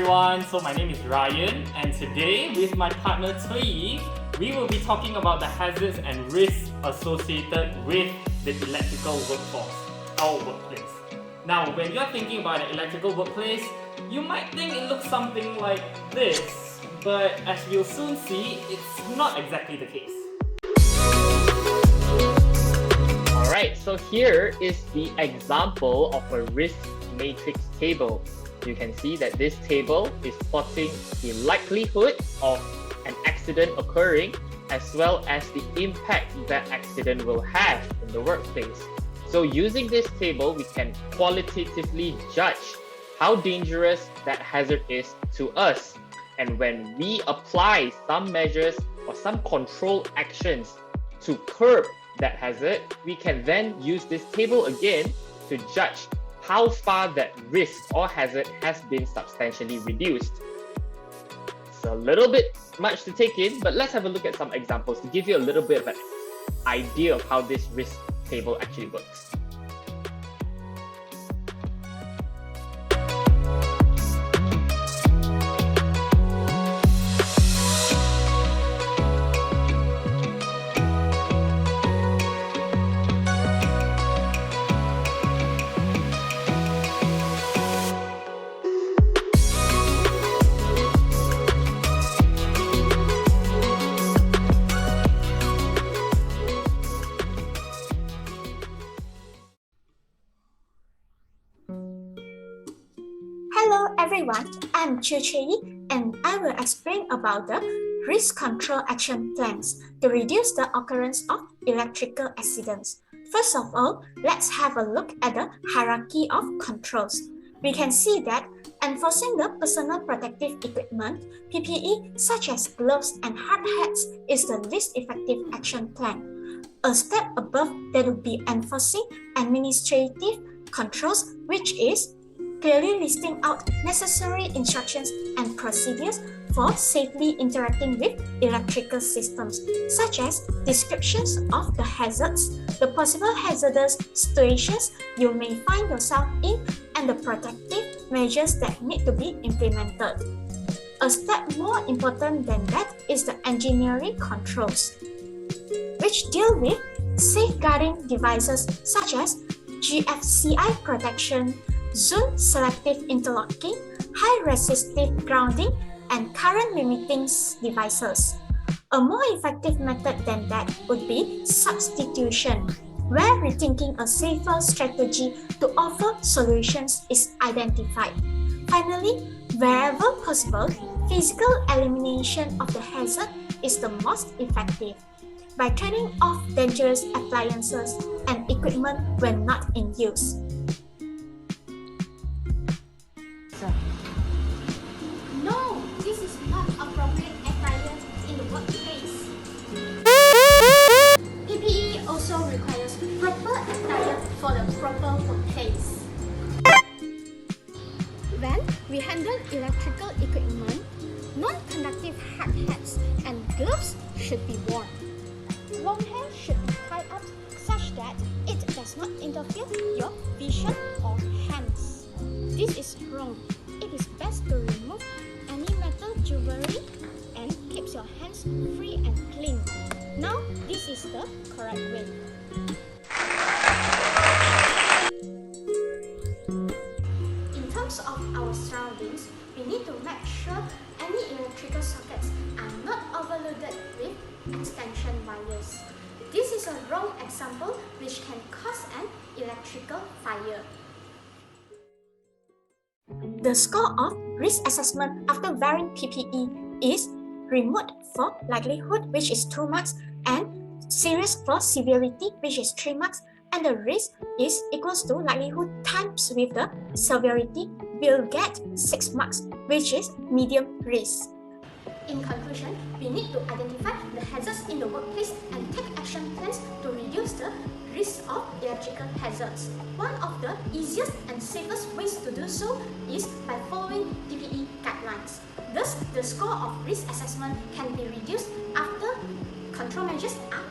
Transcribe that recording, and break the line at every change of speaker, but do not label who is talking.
everyone, so my name is Ryan, and today with my partner Tui, we will be talking about the hazards and risks associated with the electrical workforce, our workplace. Now, when you're thinking about an electrical workplace, you might think it looks something like this, but as you'll soon see, it's not exactly the case. Alright, so here is the example of a risk matrix table. You can see that this table is plotting the likelihood of an accident occurring as well as the impact that accident will have in the workplace. So using this table, we can qualitatively judge how dangerous that hazard is to us. And when we apply some measures or some control actions to curb that hazard, we can then use this table again to judge how far that risk or hazard has been substantially reduced. It's a little bit much to take in, but let's have a look at some examples to give you a little bit of an idea of how this risk table actually works.
Hello everyone, I'm Chu Chui and I will explain about the risk control action plans to reduce the occurrence of electrical accidents. First of all, let's have a look at the hierarchy of controls. We can see that enforcing the personal protective equipment, PPE, such as gloves and hard hats is the least effective action plan. A step above that would be enforcing administrative controls, which is clearly listing out necessary instructions and procedures for safely interacting with electrical systems, such as descriptions of the hazards, the possible hazardous situations you may find yourself in, and the protective measures that need to be implemented. A step more important than that is the engineering controls, which deal with safeguarding devices such as GFCI protection, zone selective interlocking, high resistive grounding, and current limiting devices. A more effective method than that would be substitution, where rethinking a safer strategy to offer solutions is identified. Finally, wherever possible, physical elimination of the hazard is the most effective by turning off dangerous appliances and equipment when not in use.
No, this is not appropriate attire in the workplace. PPE also requires proper attire for the proper workplace. When we handle electrical equipment, non-conductive hard hats and gloves should be worn. Long hair should be tied up such that it does not interfere with your vision or hands. This is wrong. It is best to remove any metal jewelry and keeps your hands free and clean. Now, this is the correct way. In terms of our surroundings, we need to make sure any electrical sockets are not overloaded with extension wires. This is a wrong example which can cause an electrical fire.
The score of risk assessment after wearing PPE is remote for likelihood, which is 2 marks, and serious for severity, which is 3 marks, and the risk is equals to likelihood times with the severity will get 6 marks, which is medium risk.
In conclusion, we need to identify the hazards in the workplace and take action plans to reduce the risk of electrical hazards. One of the easiest and safest ways to do so is by following PPE guidelines. Thus, the score of risk assessment can be reduced after control measures are